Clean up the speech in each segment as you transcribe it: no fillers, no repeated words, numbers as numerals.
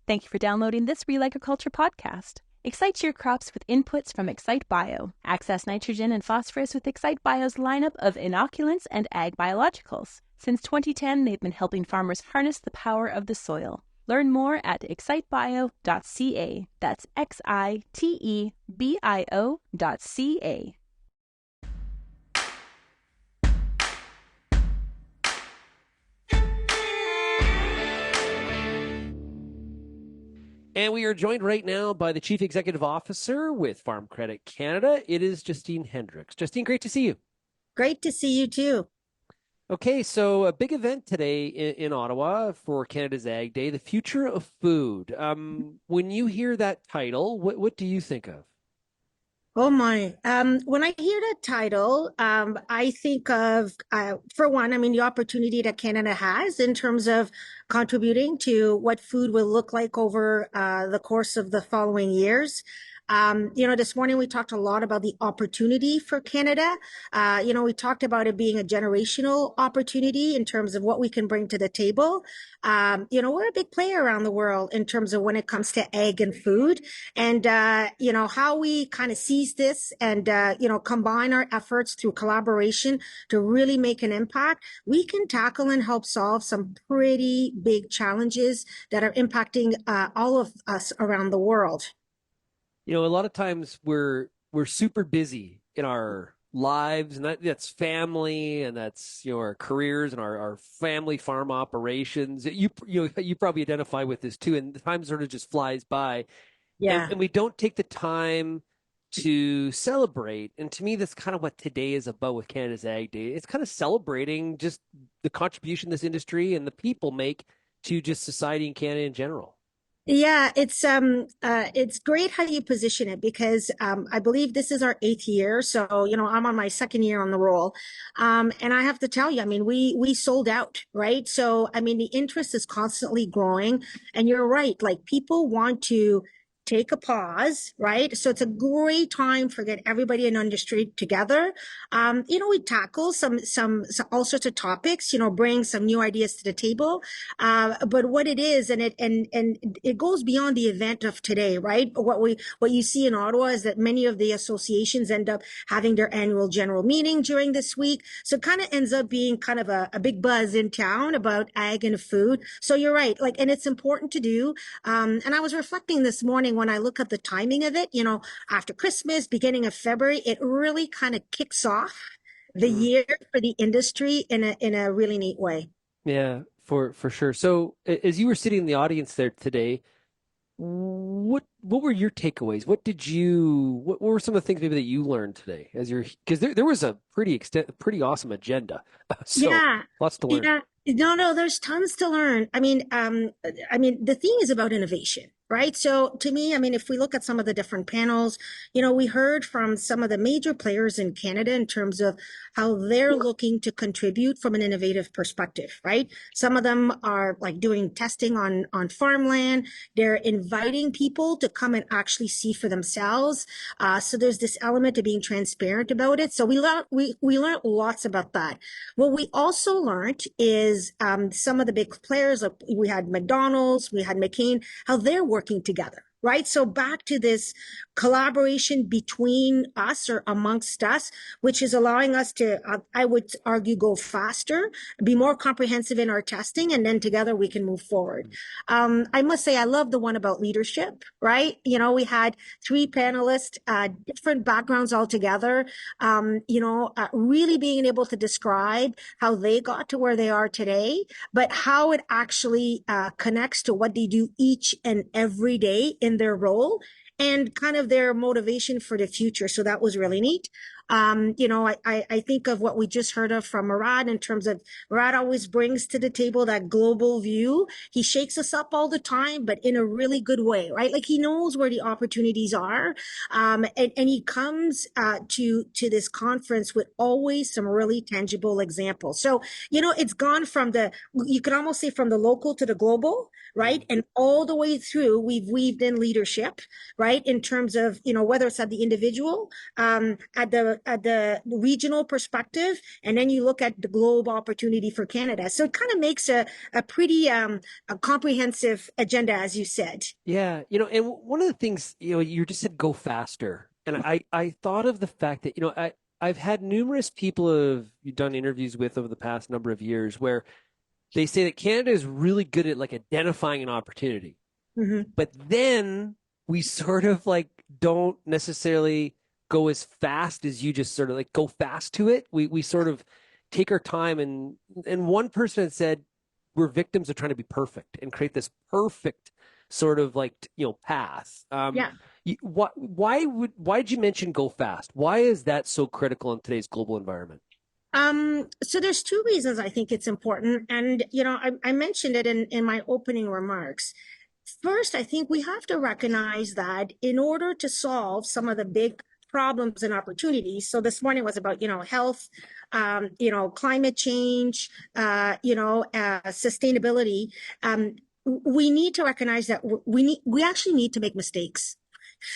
Thank you for downloading this RealAgriculture podcast. Excite your crops with inputs from Excite Bio. Access nitrogen and phosphorus with Excite Bio's lineup of inoculants and ag biologicals. Since 2010, they've been helping farmers harness the power of the soil. Learn more at excitebio.ca. That's XITEBIO.ca. And we are joined right now by the Chief Executive Officer with Farm Credit Canada. It is Justine Hendricks. Justine, great to see you. Great to see you too. Okay, so a big event today in Ottawa for Canada's Ag Day, the future of food. When you hear that title, what do you think of? Oh my. When I hear that title, I think of, for one, I mean, the opportunity that Canada has in terms of contributing to what food will look like over the course of the following years. This morning we talked a lot about the opportunity for Canada. We talked about it being a generational opportunity in terms of what we can bring to the table. We're a big player around the world in terms of when it comes to ag and food, and, how we kind of seize this and, combine our efforts through collaboration to really make an impact. We can tackle and help solve some pretty big challenges that are impacting all of us around the world. A lot of times we're super busy in our lives, and that's family, and that's our careers and our family farm operations. You probably identify with this too, and the time sort of just flies by. Yeah. And we don't take the time to celebrate. And to me, that's kind of what today is about with Canada's Ag Day. It's kind of celebrating just the contribution this industry and the people make to just society in Canada in general. Yeah, it's great how you position it because I believe this is our 8th year. So, I'm on my 2nd year on the roll. And I have to tell you, I mean, we sold out, right? So, I mean, the interest is constantly growing. And you're right, like people want to take a pause, right? So it's a great time for get everybody in industry together. We tackle some all sorts of topics, bring some new ideas to the table. But what it is, and it goes beyond the event of today, right? What you see in Ottawa is that many of the associations end up having their annual general meeting during this week. So it kind of ends up being kind of a big buzz in town about ag and food. So you're right, and it's important to do. And I was reflecting this morning when I look at the timing of it, after Christmas, beginning of February, it really kind of kicks off the year for the industry in a really neat way. Yeah, for sure. So as you were sitting in the audience there today, what were your takeaways? What were some of the things maybe that you learned today because there was a pretty awesome agenda. So yeah, lots to learn. Yeah. No, there's tons to learn. I mean, the thing is about innovation, right? So to me, I mean, if we look at some of the different panels, we heard from some of the major players in Canada in terms of how they're looking to contribute from an innovative perspective, right? Some of them are like doing testing on farmland. They're inviting people to come and actually see for themselves. So there's this element of being transparent about it. So we learned lots about that. What we also learned is some of the big players, like we had McDonald's, we had McCain, how they're working together, right? So back to this collaboration between us or amongst us, which is allowing us to, I would argue, go faster, be more comprehensive in our testing, and then together we can move forward. I must say, I love the one about leadership, right? We had 3 panelists, different backgrounds altogether, really being able to describe how they got to where they are today, but how it actually connects to what they do each and every day in their role and kind of their motivation for the future. So that was really neat. I think of what we just heard of from Murad in terms of Murad always brings to the table that global view. He shakes us up all the time, but in a really good way, right? Like he knows where the opportunities are. And he comes to this conference with always some really tangible examples. So, it's gone from you can almost say from the local to the global, right? And all the way through, we've weaved in leadership, right? In terms of, whether it's at the individual, at the the regional perspective, and then you look at the globe opportunity for Canada. So it kind of makes a pretty a comprehensive agenda, as you said. Yeah, and one of the things, you just said go faster. And I thought of the fact that, I've had numerous people who have done interviews with over the past number of years where they say that Canada is really good at like identifying an opportunity. Mm-hmm. But then we sort of like don't necessarily go as fast as you just sort of like go fast to it. We sort of take our time, and one person had said we're victims of trying to be perfect and create this perfect sort of like path. Yeah. Why did you mention go fast? Why is that so critical in today's global environment? So there's two reasons I think it's important. And, I mentioned it in my opening remarks. First, I think we have to recognize that in order to solve some of the big problems and opportunities. So this morning was about, health, climate change, sustainability. We need to recognize that we actually need to make mistakes.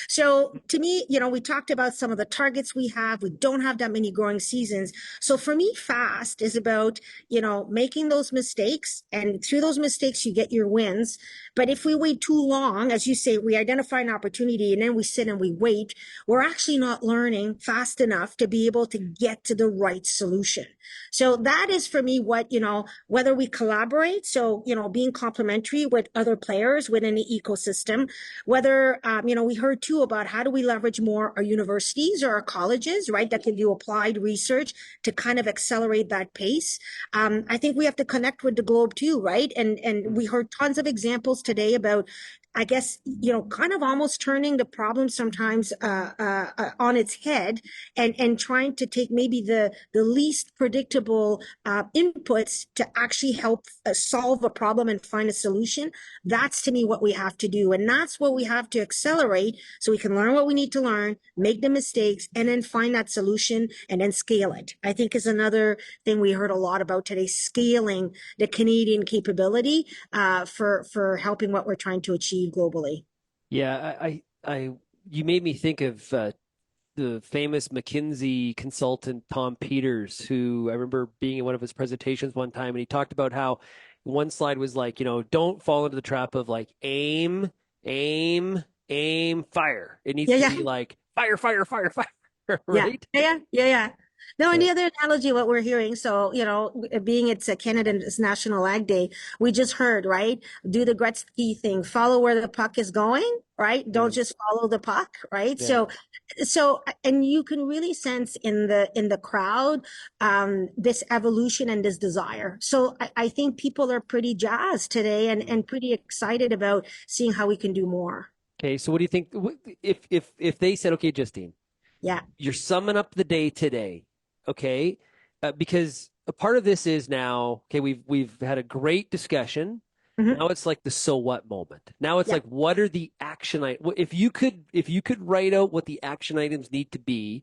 So to me, we talked about some of the targets we have. We don't have that many growing seasons. So for me, fast is about, making those mistakes, and through those mistakes, you get your wins. But if we wait too long, as you say, we identify an opportunity and then we sit and we wait, we're actually not learning fast enough to be able to get to the right solution. So that is for me what, whether we collaborate, so, being complementary with other players within the ecosystem, whether, we heard too about how do we leverage more our universities or our colleges, right, that can do applied research to kind of accelerate that pace. I think we have to connect with the globe too, right? And we heard tons of examples today about, I guess, kind of almost turning the problem sometimes on its head, and trying to take maybe the least predictable inputs to actually help solve a problem and find a solution. That's to me what we have to do. And that's what we have to accelerate so we can learn what we need to learn, make the mistakes, and then find that solution and then scale it. I think is another thing we heard a lot about today, scaling the Canadian capability for helping what we're trying to achieve globally. Yeah, you made me think of the famous McKinsey consultant Tom Peters, who I remember being in one of his presentations one time, and he talked about how one slide was like, don't fall into the trap of like aim, fire. It needs to be like fire, right? Yeah. No, and the other analogy, what we're hearing, so, being it's a Canada's National Ag Day, we just heard, right? Do the Gretzky thing, follow where the puck is going, right? Don't just follow the puck, right? Yeah. So, and you can really sense in the crowd, this evolution and this desire. So I think people are pretty jazzed today and pretty excited about seeing how we can do more. Okay. So what do you think if they said, okay, Justine, you're summing up the day today. Okay. Because a part of this is now, okay, we've had a great discussion. Mm-hmm. Now it's like the so what moment. Now it's like, what are the action items? If you could write out what the action items need to be,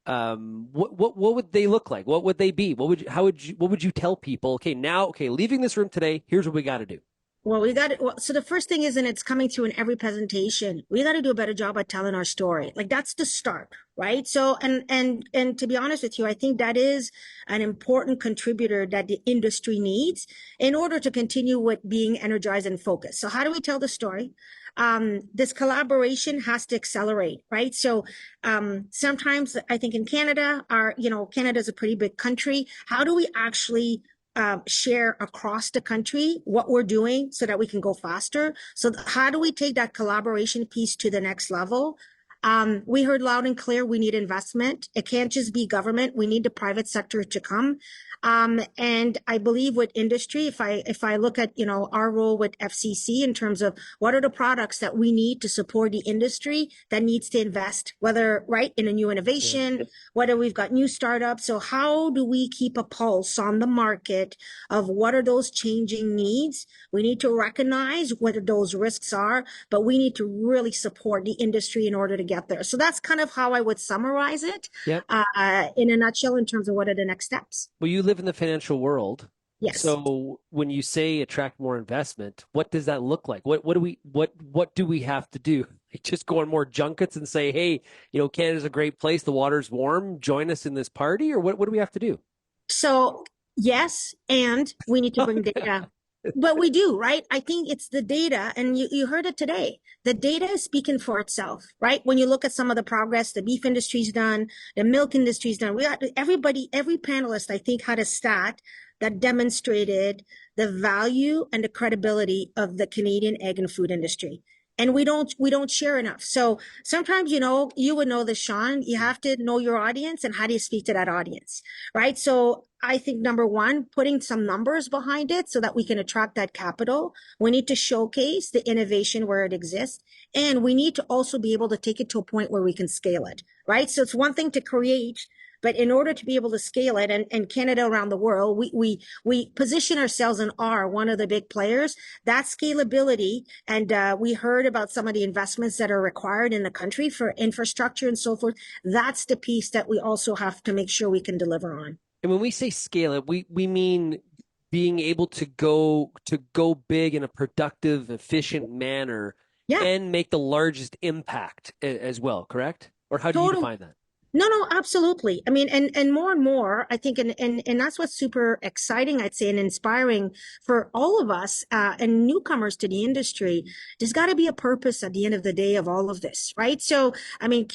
what would they look like? What would they be? What would you tell people? Okay, leaving this room today, here's what we got to do. Well, so the first thing is, and it's coming through in every presentation, we got to do a better job at telling our story. Like that's the start, right? So, and to be honest with you, I think that is an important contributor that the industry needs in order to continue with being energized and focused. So how do we tell the story? This collaboration has to accelerate, right? So, sometimes I think in Canada, Canada's a pretty big country. How do we actually share across the country what we're doing so that we can go faster? So how do we take that collaboration piece to the next level? We heard loud and clear, we need investment. It can't just be government. We need the private sector to come. And I believe with industry, if I look at, our role with FCC in terms of what are the products that we need to support the industry that needs to invest, whether in a new innovation, whether we've got new startups. So how do we keep a pulse on the market of what are those changing needs? We need to recognize what those risks are, but we need to really support the industry in order to get there. So that's kind of how I would summarize it in a nutshell in terms of what are the next steps. Well, you live in the financial world. Yes. So when you say attract more investment, what does that look like? What do we have to do? just go on more junkets and say, hey, Canada's a great place. The water's warm. Join us in this party, or what do we have to do? So yes, and we need to bring data. But we do, right? I think it's the data, and you heard it today. The data is speaking for itself, right? When you look at some of the progress the beef industry's done, the milk industry's done, we got every panelist, I think, had a stat that demonstrated the value and the credibility of the Canadian egg and food industry. And we don't share enough. So sometimes, you would know this, Shaun, you have to know your audience and how do you speak to that audience, right? So I think number one, putting some numbers behind it so that we can attract that capital. We need to showcase the innovation where it exists. And we need to also be able to take it to a point where we can scale it, right? So it's one thing to create, but in order to be able to scale it, and Canada around the world, we position ourselves and are one of the big players. That scalability, and we heard about some of the investments that are required in the country for infrastructure and so forth. That's the piece that we also have to make sure we can deliver on. And when we say scale it, we mean being able to go big in a productive, efficient manner, and make the largest impact as well, correct? Or how do you define that? No, absolutely. I mean, and more, I think, and that's what's super exciting, I'd say, and inspiring for all of us, and newcomers to the industry. There's got to be a purpose at the end of the day of all of this, right? So, I mean,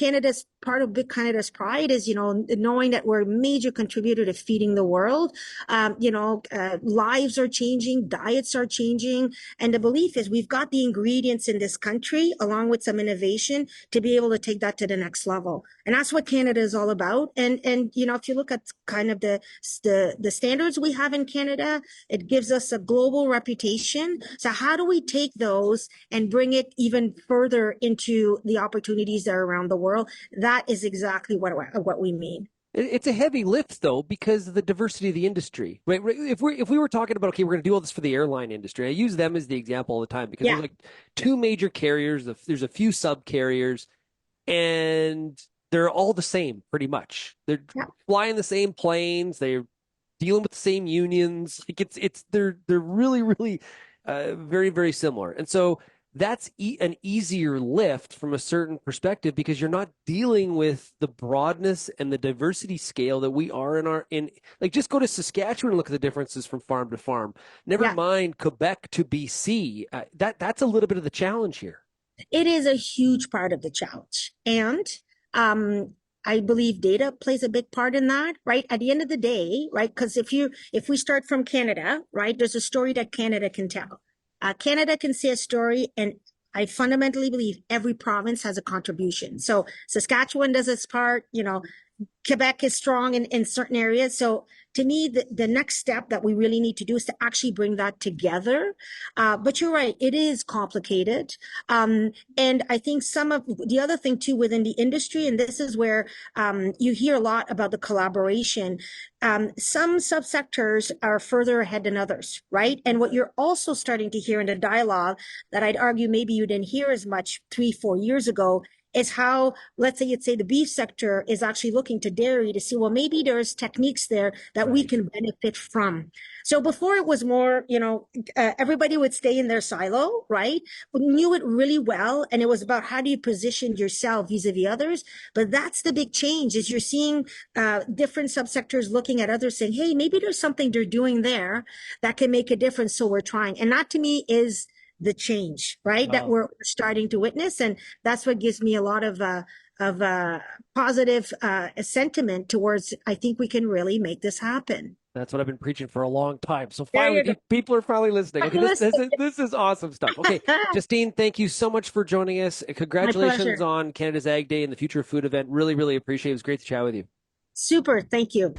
part of Big Canada's pride is, knowing that we're a major contributor to feeding the world. Lives are changing, diets are changing. And the belief is we've got the ingredients in this country, along with some innovation, to be able to take that to the next level. And that's what Canada is all about. And if you look at kind of the standards we have in Canada, it gives us a global reputation. So how do we take those and bring it even further into the opportunities that are around the world? That is exactly what we mean. It's a heavy lift, though, because of the diversity of the industry. Right? If we were talking about, okay, we're going to do all this for the airline industry, I use them as the example all the time because there's like two major carriers, there's a few sub carriers, and they're all the same pretty much. They're flying the same planes, they're dealing with the same unions. Like they're really, really very, very similar. And so that's an easier lift from a certain perspective because you're not dealing with the broadness and the diversity scale that we are like just go to Saskatchewan and look at the differences from farm to farm. Never mind Quebec to BC. That's a little bit of the challenge here. It is a huge part of the challenge. And I believe data plays a big part in that, right? At the end of the day, right? Because if we start from Canada, right, there's a story that Canada can tell. Canada can say a story, and I fundamentally believe every province has a contribution. So Saskatchewan does its part, Quebec is strong in certain areas. So to me, the next step that we really need to do is to actually bring that together. But you're right, it is complicated. And I think some of the other thing too within the industry, and this is where you hear a lot about the collaboration. Some subsectors are further ahead than others, right? And what you're also starting to hear in the dialogue that I'd argue maybe you didn't hear as much 3-4 years ago is how, let's say the beef sector is actually looking to dairy to see, well, maybe there's techniques there that we can benefit from. So before it was more, everybody would stay in their silo, right? We knew it really well. And it was about how do you position yourself vis-a-vis others? But that's the big change is you're seeing different subsectors looking at others saying, hey, maybe there's something they're doing there that can make a difference. So we're trying. And that to me is the change, right? That we're starting to witness. And that's what gives me a lot of positive sentiment towards, I think we can really make this happen. That's what I've been preaching for a long time. So finally, people are finally listening. Okay, this is awesome stuff. Okay, Justine, thank you so much for joining us. Congratulations on Canada's Ag Day and the Future of Food event. Really, really appreciate it. It was great to chat with you. Super. Thank you.